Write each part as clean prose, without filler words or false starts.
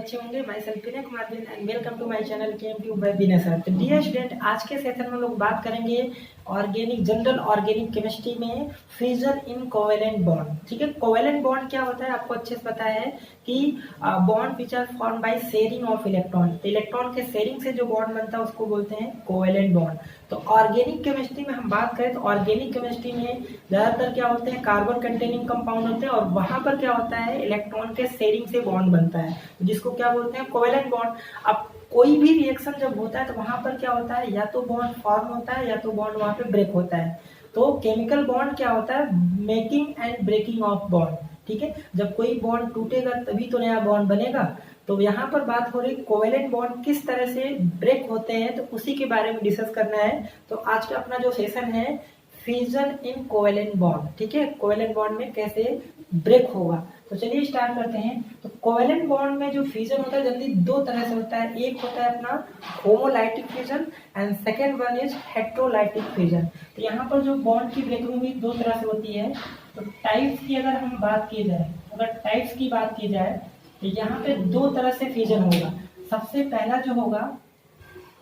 अच्छे होंगे। मैं सेल्फ विनय कुमार बिन and welcome to my channel KM by Vinay sir. तो डियर स्टूडेंट, आज के सेशन में लोग बात करेंगे ऑर्गेनिक जनरल ऑर्गेनिक केमिस्ट्री में फ्यूजन इन कोवेलेंट बॉन्ड। ठीक है, कोवेलेंट बॉन्ड क्या होता है आपको अच्छे से पता है कि bond which are form by sharing of electron. Electron के शेयरिंग से जो बॉन्ड बनता है उसको बोलते हैं कोवेलेंट बॉन्ड। तो ऑर्गेनिक केमिस्ट्री में हम बात करें तो ऑर्गेनिक केमिस्ट्री में ज्यादातर क्या होते हैं, कार्बन कंटेनिंग कंपाउंड होते हैं और वहां पर क्या होता है, इलेक्ट्रॉन के शेयरिंग से बॉन्ड बनता है जिसको क्या बोलते हैं, कोवेलेंट बॉन्ड। अब कोई भी रिएक्शन जब होता है तो वहां पर क्या होता है, या तो बॉन्ड फॉर्म होता है या तो बॉन्ड वहां पे ब्रेक होता है। तो केमिकल बॉन्ड क्या होता है, making and breaking of bond. ठीक है, जब कोई बॉन्ड टूटेगा तभी तो नया बॉन्ड बनेगा। तो यहाँ पर बात हो रही कोवेलेंट बॉन्ड किस तरह से ब्रेक होते हैं, तो उसी के बारे में डिस्कस करना है। तो आज का अपना जो सेशन है फ्यूजन इन कोवेलेंट बॉन्ड। ठीक है, कोवेलेंट बॉन्ड में कैसे ब्रेक होगा, तो चलिए स्टार्ट करते हैं। तो कोवेलेंट बॉन्ड में जो फ्यूजन होता है जल्दी दो तरह से होता है। एक होता है अपना homolytic fusion and second one is heterolytic fusion. तो यहाँ पर जो बॉन्ड की ब्रेकिंग भी दो तरह से होती है। तो टाइप्स की अगर हम बात की जाए, अगर टाइप्स की बात की जाए तो यहाँ पे दो तरह से फ्यूजन होगा। सबसे पहला जो होगा,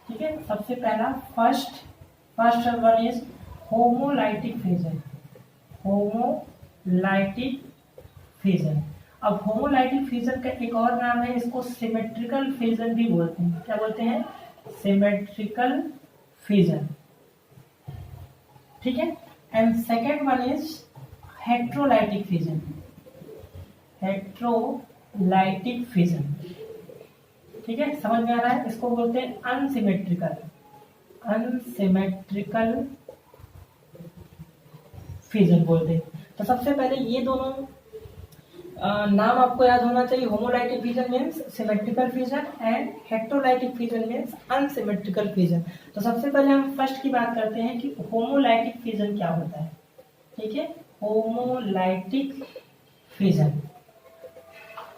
ठीक है, सबसे पहला first one is homolytic fusion. Homolytic fusion. अब होमोलाइटिक फ्यूजन का एक और नाम है, इसको सिमेट्रिकल फ्यूजन भी बोलते हैं। क्या बोलते हैं, सिमेट्रिकल फ्यूजन। ठीक है, and second one is heterolytic fusion. Heterolytic fusion, ठीक है, समझ में आ रहा है। इसको बोलते हैं अनसिमेट्रिकल फ्यूजन बोलते हैं। तो सबसे पहले ये दोनों नाम आपको याद होना चाहिए। Homolytic fusion means symmetrical fusion and heterolytic fusion means unsymmetrical fusion. तो सबसे पहले हम फर्स्ट की बात करते हैं कि होमोलाइटिक फ्यूजन क्या होता है। ठीक है, होमोलाइटिक फ्यूजन।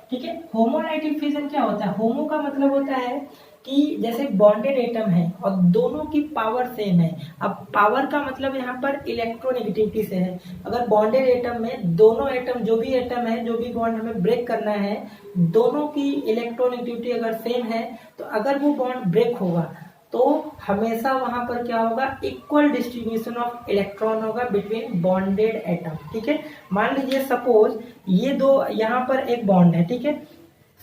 ठीक है, होमोलाइटिक फ्यूजन क्या होता है, होमो का मतलब होता है कि जैसे बॉन्डेड एटम है और दोनों की पावर सेम है। अब पावर का मतलब यहाँ पर इलेक्ट्रोनेगेटिविटी से है। अगर बॉन्डेड एटम में दोनों एटम, जो भी एटम है, जो भी बॉन्ड हमें ब्रेक करना है, दोनों की इलेक्ट्रोनेगेटिविटी अगर सेम है तो अगर वो बॉन्ड ब्रेक होगा तो हमेशा वहां पर क्या होगा, इक्वल डिस्ट्रीब्यूशन ऑफ इलेक्ट्रॉन होगा बिटवीन बॉन्डेड एटम। ठीक है, मान लीजिए सपोज ये दो, यहाँ पर एक बॉन्ड है। ठीक है,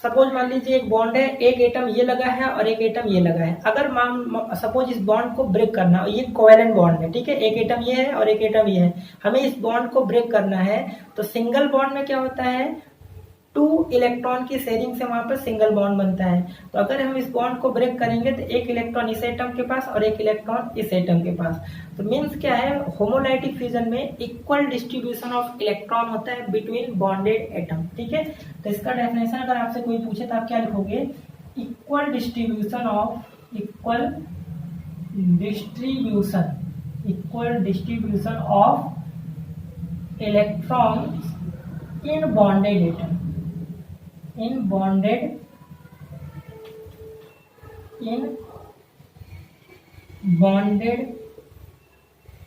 सपोज मान लीजिए एक बॉन्ड है, एक एटम ये लगा है और एक एटम ये लगा है। अगर मान सपोज इस बॉन्ड को ब्रेक करना, ये कोवेलेंट बॉन्ड है। ठीक है, एक एटम ये है और एक एटम ये है, हमें इस बॉन्ड को ब्रेक करना है। तो सिंगल बॉन्ड में क्या होता है, 2 इलेक्ट्रॉन की शेयरिंग से वहां पर सिंगल बॉन्ड बनता है। तो अगर हम इस बॉन्ड को ब्रेक करेंगे तो एक इलेक्ट्रॉन इस एटम के पास और एक इलेक्ट्रॉन इस एटम के पास। तो मीन्स क्या है, होमोलाइटिक फ्यूजन में इक्वल डिस्ट्रीब्यूशन ऑफ इलेक्ट्रॉन होता है बिटवीन बॉन्डेड एटम। ठीक है, तो इसका डेफिनेशन अगर आपसे कोई पूछे तो आप क्या लिखोगे, equal distribution of electrons in bonded atom. In bonded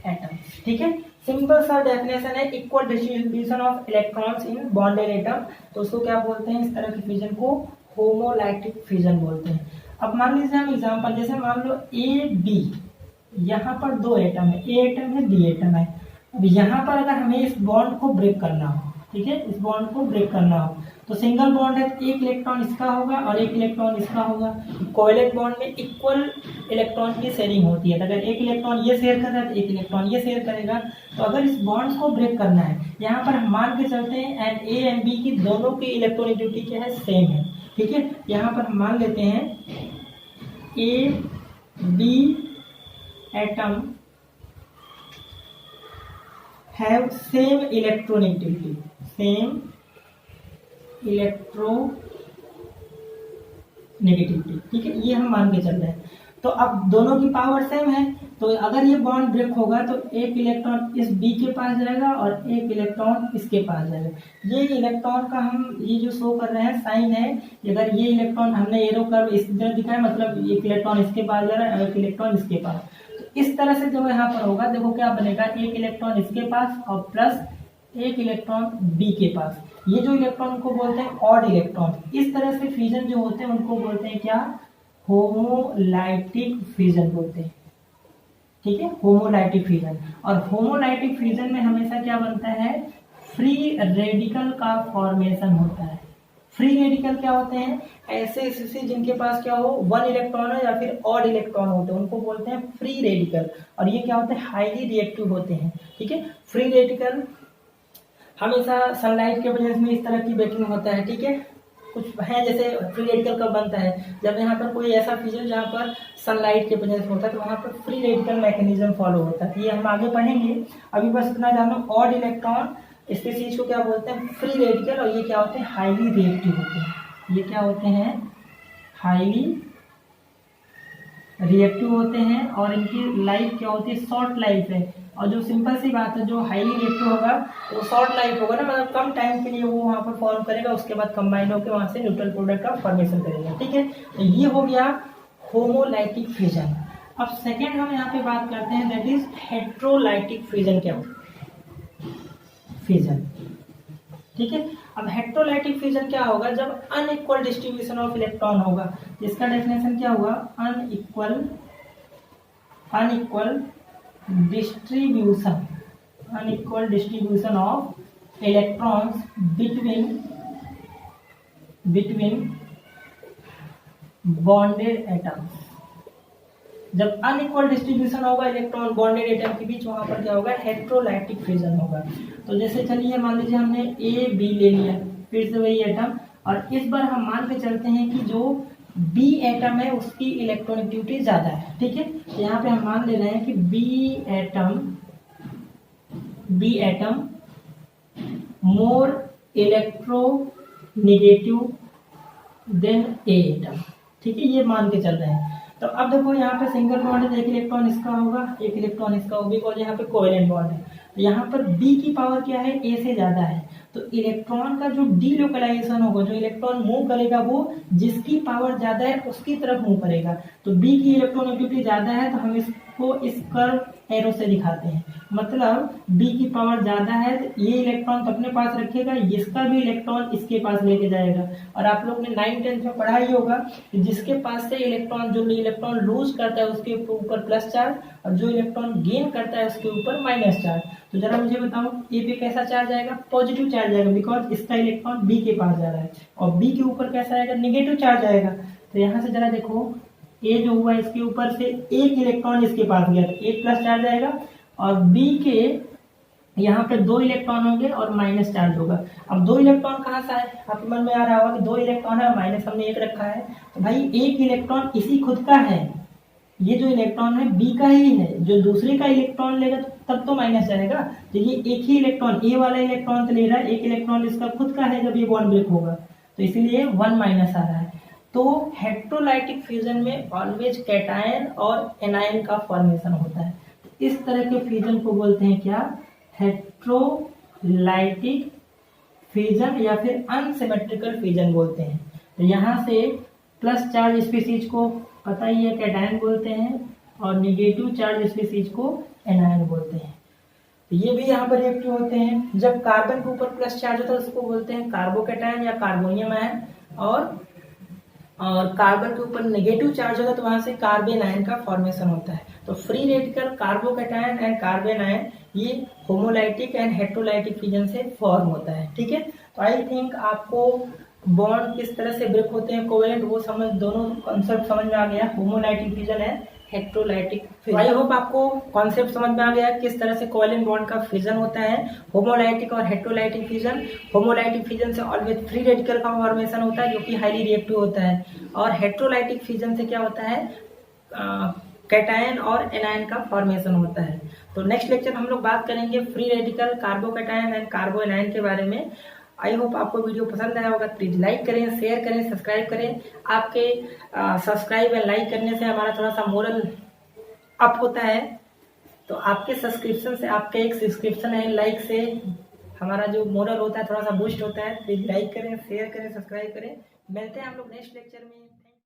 atoms. ठीक है, सिंपल सा डेफिनेशन है, equal distribution of electrons in bonded atom. तो उसको क्या बोलते हैं, इस तरह की फ्यूजन को होमोलाइटिक फ्यूजन बोलते हैं। अब मान लीजिए हम एग्जांपल, जैसे मान लो ए बी, यहाँ पर दो एटम है, ए एटम है बी एटम है। अब यहाँ पर अगर हमें इस बॉन्ड को ब्रेक करना हो, ठीक है, इस बॉन्ड को ब्रेक करना हो, तो सिंगल बॉन्ड है, एक इलेक्ट्रॉन इसका होगा और एक इलेक्ट्रॉन इसका होगा। कोवेलेंट बॉन्ड में इक्वल इलेक्ट्रॉन की शेयरिंग होती है। तो अगर एक इलेक्ट्रॉन ये शेयर कर रहा है तो एक इलेक्ट्रॉन ये शेयर करेगा। तो अगर इस बॉन्ड को ब्रेक करना है, यहाँ पर हम मान के चलते हैं एंड ए एंड बी की दोनों की इलेक्ट्रोनेगेटिविटी क्या है, सेम है। ठीक है, यहाँ पर हम मान लेते हैं A B atom have same electronegativity, ठीक है, ये हम मान के चल रहे हैं। तो अब दोनों की पावर सेम है, तो अगर ये बॉन्ड ब्रेक होगा तो एक इलेक्ट्रॉन इस बी के पास जाएगा और एक इलेक्ट्रॉन इसके पास जाएगा। ये इलेक्ट्रॉन का हम ये जो शो कर रहे हैं साइन है, अगर ये इलेक्ट्रॉन हमने एरो कर्व इस तरह दिखाया, मतलब एक इलेक्ट्रॉन इसके पास जा रहा है और एक इलेक्ट्रॉन इसके पास। तो इस तरह से जब यहाँ पर होगा, देखो क्या बनेगा, एक इलेक्ट्रॉन इसके पास और प्लस एक इलेक्ट्रॉन बी के पास। ये जो इलेक्ट्रॉन को बोलते हैं ऑड इलेक्ट्रॉन। इस तरह से फ्यूजन जो होते हैं उनको बोलते हैं क्या, होमोलाइटिक फ्यूजन बोलते हैं। ठीक है, होमोलाइटिक फ्यूजन। और होमोलाइटिक फ्यूजन में हमेशा क्या बनता है, फ्री रेडिकल का फॉर्मेशन होता है। फ्री रेडिकल क्या होते हैं, ऐसे स्थिति जिनके पास क्या हो, वन इलेक्ट्रॉन है या फिर ऑड इलेक्ट्रॉन होते हैं, उनको बोलते हैं फ्री रेडिकल। और ये क्या होते हैं, हाईली रिएक्टिव होते हैं। ठीक है, फ्री रेडिकल हमेशा सनलाइट के प्रेजेंस में इस तरह की ब्रेकिंग होता है। ठीक है, कुछ है जैसे फ्री रेडिकल कब बनता है, जब यहाँ पर कोई ऐसा फ्यूजन जहाँ पर सनलाइट के प्रेजेंस होता है तो वहाँ पर फ्री रेडिकल मैकेनिज्म फॉलो होता है। ये हम आगे पढ़ेंगे, अभी बस इतना जानो ऑड इलेक्ट्रॉन इसके चीज को क्या बोलते हैं, फ्री रेडिकल। और ये क्या होते हैं, हाईली रिएक्टिव होते हैं। ये क्या होते हैं, हाईली रिएक्टिव होते हैं और इनकी लाइफ क्या होती है, शॉर्ट लाइफ है। और जो सिंपल सी बात है, जो हाईली रिएक्टिव होगा वो शॉर्ट लाइफ होगा ना, मतलब कम टाइम के लिए वो वहाँ पर फॉर्म करेगा, उसके बाद कंबाइन होकर वहाँ से न्यूट्रल प्रोडक्ट का फॉर्मेशन करेगा। ठीक है, तो ये हो गया होमोलाइटिक फ्यूजन। अब सेकेंड हम यहाँ पे बात करते हैं, दैट इज हेट्रोलाइटिक फ्यूजन। क्या होता है, फ्यूजन। ठीक है, अब हेट्रोलाइटिक फ्यूजन क्या होगा, जब अनइक्वल डिस्ट्रीब्यूशन ऑफ इलेक्ट्रॉन होगा। जिसका डेफिनेशन क्या हुआ, unequal distribution of electrons between bonded atoms. जब अनइक्वल डिस्ट्रीब्यूशन होगा इलेक्ट्रॉन बॉन्डेड एटम के बीच, वहां पर क्या होगा, हेट्रोलाइटिक फ्यूजन होगा। तो जैसे चलिए मान लीजिए हमने ए बी ले लिया, फिर से वही एटम, और इस बार हम मान के चलते हैं कि जो बी एटम है उसकी इलेक्ट्रॉनिविटी ज्यादा है। ठीक है, तो यहाँ पे हम मान ले रहे हैं कि B atom more electronegative than A atom. ठीक है, ये मान के चल रहे हैं। तो अब देखो यहाँ पे सिंगल बॉन्ड है, एक इलेक्ट्रॉन इसका होगा, एक इलेक्ट्रॉन इसका होगा, बिकॉज यहाँ पे कोवेलेंट बॉन्ड है। तो यहाँ पर बी की पावर क्या है, ए से ज्यादा है। तो इलेक्ट्रॉन का जो डीलोकलाइजेशन होगा, जो इलेक्ट्रॉन मूव करेगा वो जिसकी पावर ज्यादा है उसकी तरफ मूव करेगा। तो बी की इलेक्ट्रॉनिविटी ज्यादा है तो हम इसको इस कर्व एरो से दिखाते हैं। मतलब बी की पावर ज्यादा है तो ये इलेक्ट्रॉन तो अपने पास रखेगा, इसका भी इलेक्ट्रॉन इसके पास लेके जाएगा। और आप लोग ने 9th-10th में पढ़ा ही होगा कि जिसके पास से इलेक्ट्रॉन, जो इलेक्ट्रॉन लूज करता है उसके ऊपर प्लस चार्ज, और जो इलेक्ट्रॉन गेन करता है उसके ऊपर माइनस चार्ज। तो जरा मुझे बताओ, ए पे कैसा चार्ज आएगा, पॉजिटिव चार्ज आएगा, बिकॉज इसका इलेक्ट्रॉन बी के पास जा रहा है। और बी के ऊपर कैसा आएगा, निगेटिव चार्ज आएगा। तो यहाँ से जरा देखो, ए जो हुआ इसके ऊपर से एक इलेक्ट्रॉन इसके पास गया तो एक प्लस चार्ज आएगा, और बी के यहाँ पे 2 इलेक्ट्रॉन होंगे और माइनस चार्ज होगा। अब 2 इलेक्ट्रॉन कहाँ से आए, आपके मन में आ रहा होगा कि 2 इलेक्ट्रॉन है, माइनस हमने एक रखा है। तो भाई एक इलेक्ट्रॉन इसी खुद का है, ये जो इलेक्ट्रॉन है बी का ही है, जो दूसरे का इलेक्ट्रॉन लेगा तब तो माइनस जाएगा। तो ये एक ही इलेक्ट्रॉन, ए वाला इलेक्ट्रॉन तो ले रहा है, एक इलेक्ट्रॉन इसका खुद का है, जब ये बॉन्ड ब्रेक होगा तो इसीलिए 1 माइनस आ रहा है। तो हेट्रोलाइटिक फ्यूजन में ऑलवेज कैटायन और एनायन का फॉर्मेशन होता है। इस तरह के फ्यूजन को बोलते हैं क्या, हेट्रोलाइटिक फ्यूजन या फिर अनसिमेट्रिकल फ्यूजन बोलते हैं। तो यहाँ से प्लस चार्ज स्पीसीज को पता ही है कैटायन बोलते हैं, और निगेटिव चार्ज स्पीसीज को एनायन बोलते हैं। तो ये भी यहाँ पर रिएक्टिव होते हैं। जब कार्बन के ऊपर प्लस चार्ज होता है उसको बोलते हैं कार्बोकैटायन या कार्बोनियम आयन, और कार्बन के ऊपर नेगेटिव चार्ज होगा तो वहां से कार्बन आयन का फॉर्मेशन होता है। तो free radical carbocation and carbon ion ये होमोलाइटिक एंड हेट्रोलाइटिक फ्यूजन से फॉर्म होता है। ठीक है, तो आई थिंक आपको बॉन्ड किस तरह से ब्रेक होते हैं, कोवेलेंट, वो समझ, दोनों कॉन्सेप्ट समझ में आ गया, होमोलाइटिक फ्यूजन है, हेट्रोलाइटिक फ्यूजन। आई होप आपको कॉन्सेप्ट समझ में आ गया किस तरह से कोवेलेंट बॉन्ड का फ्यूजन होता है, होमोलाइटिक और हेट्रोलाइटिक फ्यूजन। होमोलाइटिक फ्यूजन से ऑलवेज फ्री रेडिकल का फॉर्मेशन होता है जो कि हाईली रिएक्टिव होता है, और हेट्रोलाइटिक फ्यूजन से क्या होता है, कैटायन और एनायन का फॉर्मेशन होता है। तो नेक्स्ट लेक्चर हम लोग बात करेंगे free radical, carbocation and कार्बो anion के बारे में। आई होप आपको वीडियो पसंद आया होगा, प्लीज लाइक करें, शेयर करें, सब्सक्राइब करें। आपके सब्सक्राइब एंड लाइक करने से हमारा थोड़ा सा मोरल अप होता है। तो आपके सब्सक्रिप्शन से, आपके एक सब्सक्रिप्शन है, लाइक से हमारा जो मोरल होता है थोड़ा सा बूस्ट होता है। प्लीज लाइक करें, शेयर करें, सब्सक्राइब करें। मिलते हैं हम लोग नेक्स्ट लेक्चर में।